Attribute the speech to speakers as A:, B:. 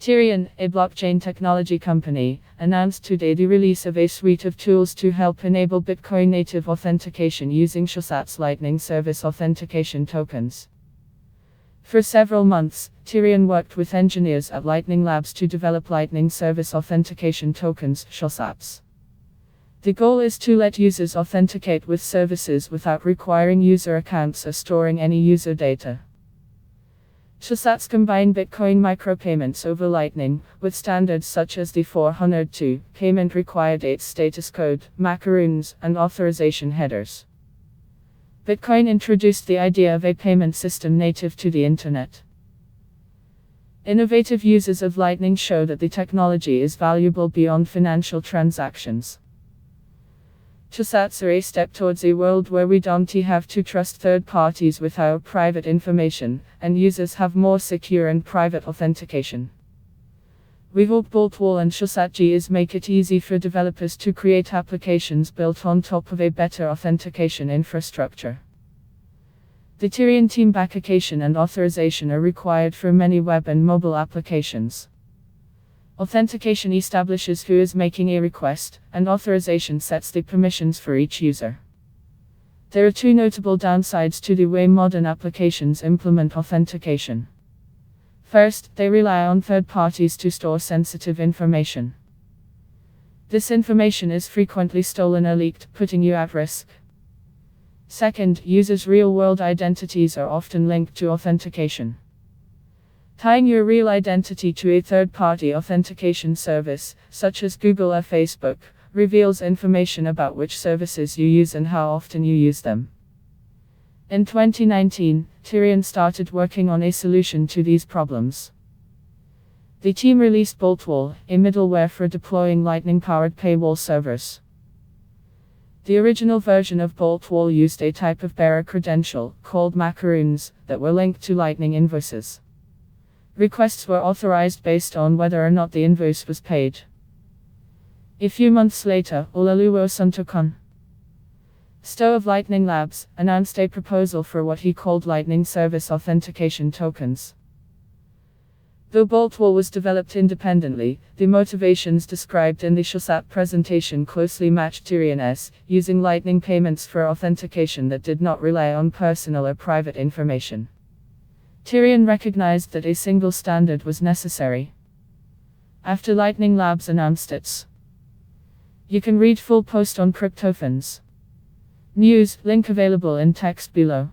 A: Tierion, a blockchain technology company, announced today the release of a suite of tools to help enable Bitcoin native authentication using Shosat's Lightning Service authentication tokens. For several months, Tierion worked with engineers at Lightning Labs to develop Lightning Service authentication tokens, Shosats. The goal is to let users authenticate with services without requiring user accounts or storing any user data. Shosats combine Bitcoin micropayments over Lightning, with standards such as the 402 payment required 8 status code, macaroons, and authorization headers. Bitcoin introduced the idea of a payment system native to the Internet. Innovative users of Lightning show that the technology is valuable beyond financial transactions. Shosats are a step towards a world where we don't have to trust third parties with our private information, and users have more secure and private authentication. We hope Boltwall and Shosat's make it easy for developers to create applications built on top of a better authentication infrastructure. The Tierion team backcation and authorization are required for many web and mobile applications. Authentication establishes who is making a request, and authorization sets the permissions for each user. There are two notable downsides to the way modern applications implement authentication. First, they rely on third parties to store sensitive information. This information is frequently stolen or leaked, putting you at risk. Second, users' real-world identities are often linked to authentication. Tying your real identity to a third-party authentication service, such as Google or Facebook, reveals information about which services you use and how often you use them. In 2019, Tierion started working on a solution to these problems. The team released Boltwall, a middleware for deploying Lightning-powered paywall servers. The original version of Boltwall used a type of bearer credential, called macaroons, that were linked to Lightning invoices. Requests were authorized based on whether or not the invoice was paid. A few months later, Olaoluwo Suntokun, CEO of Lightning Labs, announced a proposal for what he called Lightning Service authentication tokens. Though Boltwall was developed independently, the motivations described in the Shosat presentation closely matched Tierion's, using Lightning payments for authentication that did not rely on personal or private information. Tierion recognized that a single standard was necessary. After Lightning Labs announced its, you can read full post on cryptofans. News, link available in text below.